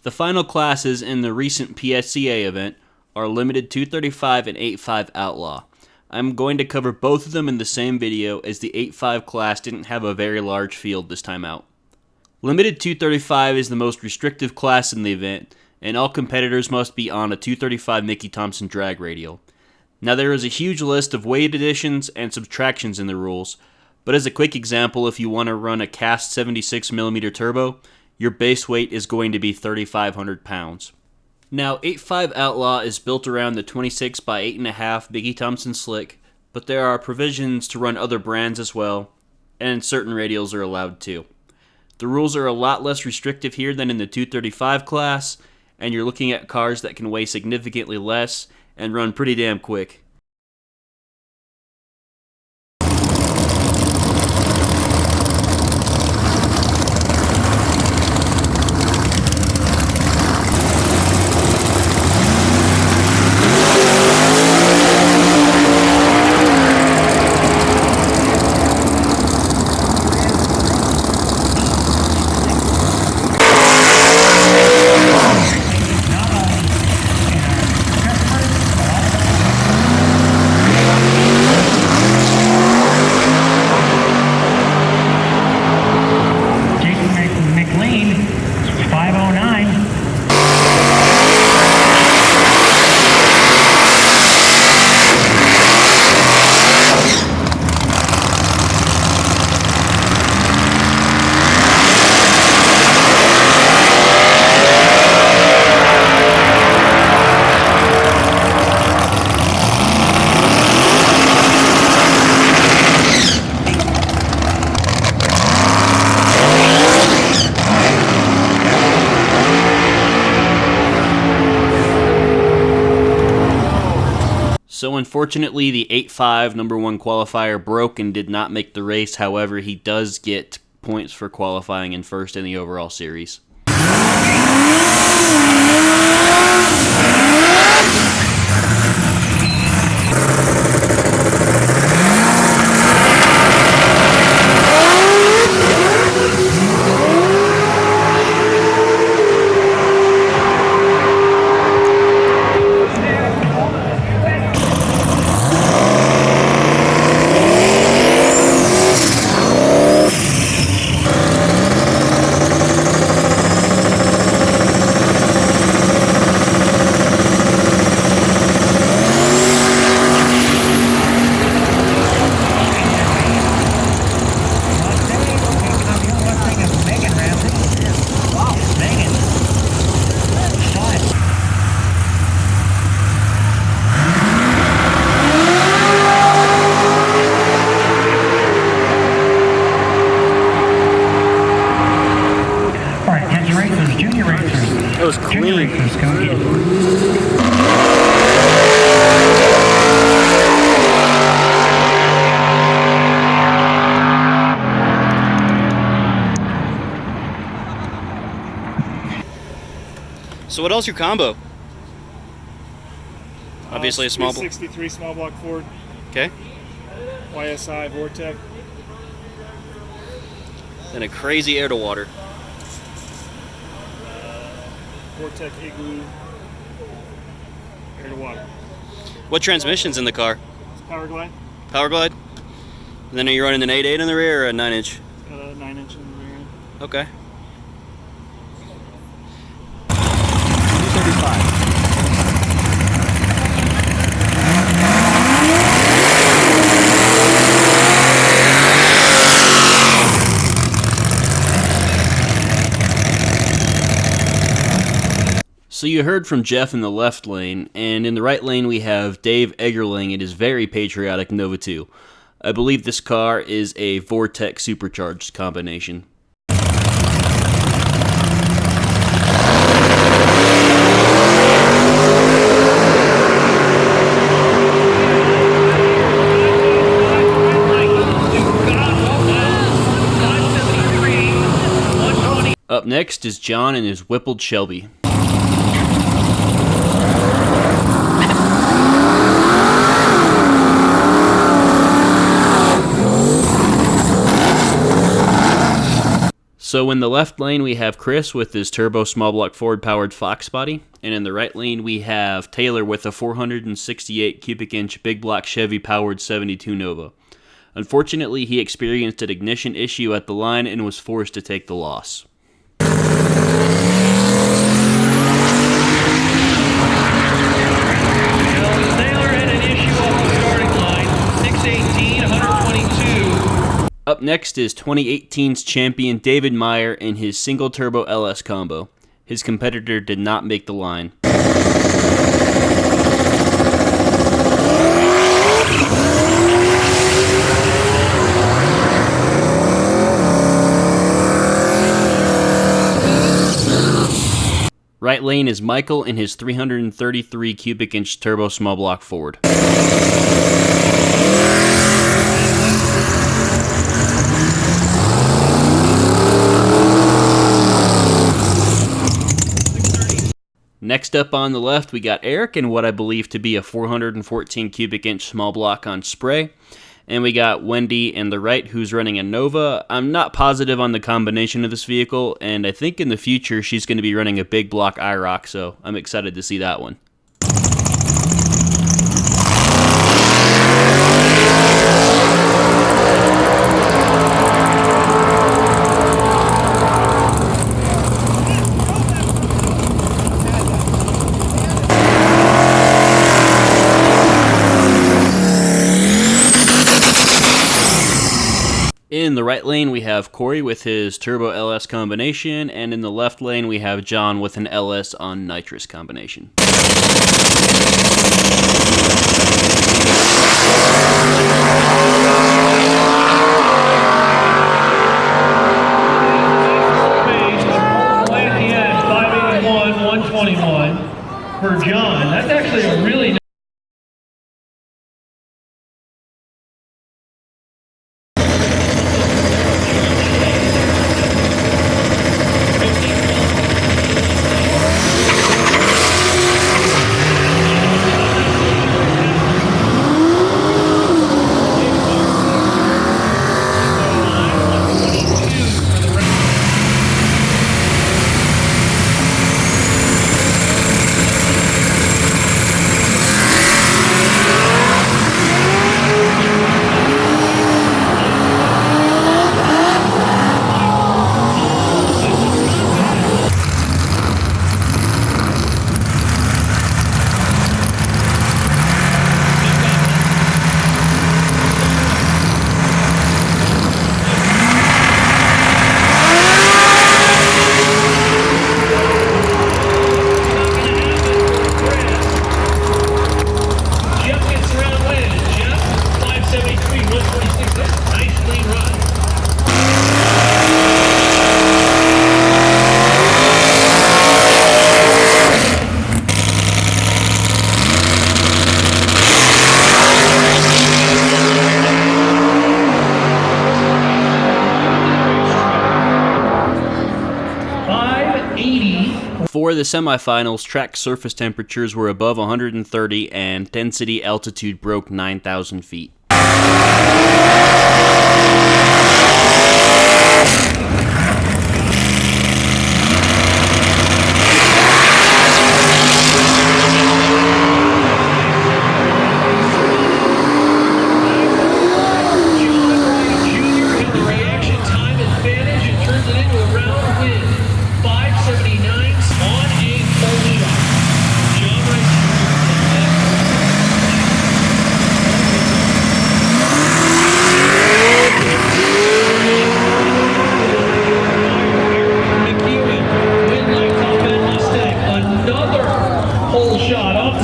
The final classes in the recent PSCA event are Limited 235 and 8.5 Outlaw. I'm going to cover both of them in the same video as the 8.5 class didn't have a very large field this time out. Limited 235 is the most restrictive class in the event, and all competitors must be on a 235 Mickey Thompson drag radial. Now there is a huge list of weight additions and subtractions in the rules, but as a quick example, if you want to run a cast 76mm turbo, your base weight is going to be 3,500 pounds. Now 8.5 Outlaw is built around the 26 by 8.5 Mickey Thompson slick, but there are provisions to run other brands as well, and certain radials are allowed too. The rules are a lot less restrictive here than in the 235 class, and you're looking at cars that can weigh significantly less and run pretty damn quick. So unfortunately, the 8.5 number 1 qualifier broke and did not make the race. However, he does get points for qualifying in first in the overall series. That was clean. So what else your combo? Obviously a small block. 63 small block Ford. Okay. YSI Vortec. Then a crazy air to water. Vortec Igloo air to water. What transmission's in the car? It's Power Glide. Power Glide? And then are you running an 8.8 in the rear or a 9-inch? 9-inch in the rear end. Okay. 235. So you heard from Jeff in the left lane, and in the right lane we have Dave Eggerling in his very patriotic Nova 2. I believe this car is a Vortec supercharged combination. Up next is John and his Whippled Shelby. So in the left lane, we have Chris with his turbo small block forward powered Fox body. And in the right lane, we have Taylor with a 468 cubic inch big block Chevy powered 72 Nova. Unfortunately, he experienced an ignition issue at the line and was forced to take the loss. Up next is 2018's champion David Meyer in his single turbo LS combo. His competitor did not make the line. Right lane is Michael in his 333 cubic inch turbo small block Ford. Next up on the left, we got Eric in what I believe to be a 414 cubic inch small block on spray. And we got Wendy in the right, who's running a Nova. I'm not positive on the combination of this vehicle, and I think in the future she's going to be running a big block IROC, so I'm excited to see that one. In the right lane, we have Corey with his turbo LS combination, and in the left lane, we have John with an LS on nitrous combination. For John, that's actually a really nice. For the semifinals, track surface temperatures were above 130 and density altitude broke 9,000 feet.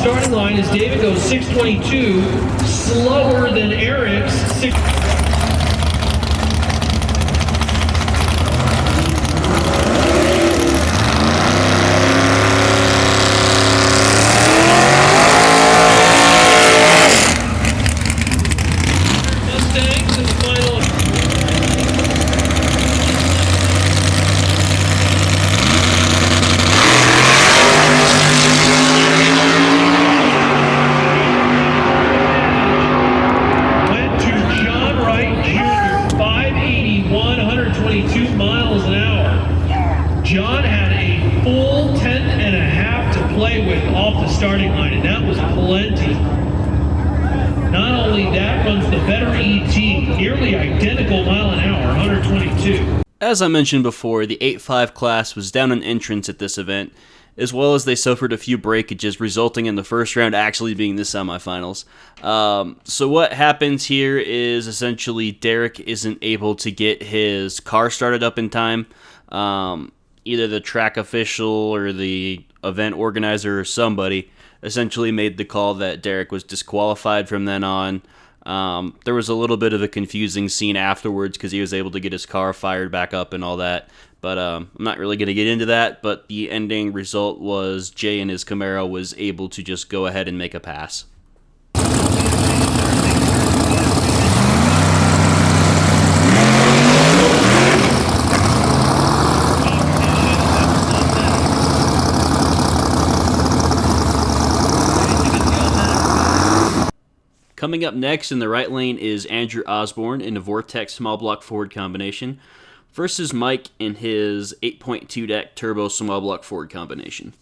Starting line as David goes 622, slower than Eric's 6. Mustangs in the final. John play with off the starting line, and that was plenty. Not only that, runs the better ET, nearly identical mile an hour, 122. As I mentioned before, the 8.5 class was down an entrance at this event, as well as they suffered a few breakages, resulting in the first round actually being the semifinals. So what happens here is essentially Derek isn't able to get his car started up in time. Either the track official or the event organizer or somebody essentially made the call that Derek was disqualified from then on. There was a little bit of a confusing scene afterwards because he was able to get his car fired back up and all that. But I'm not really going to get into that. But the ending result was Jay in his Camaro was able to just go ahead and make a pass. Coming up next in the right lane is Andrew Osborne in the Vortex small block Ford combination versus Mike in his 8.2 deck turbo small block Ford combination.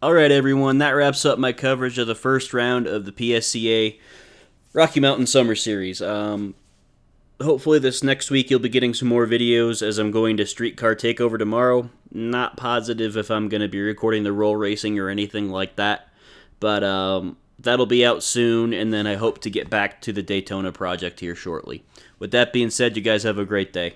Alright everyone, that wraps up my coverage of the first round of the PSCA Rocky Mountain Summer Series. Hopefully this next week you'll be getting some more videos as I'm going to Streetcar Takeover tomorrow. Not positive if I'm going to be recording the roll racing or anything like that, but that'll be out soon, and then I hope to get back to the Daytona project here shortly. With that being said, you guys have a great day.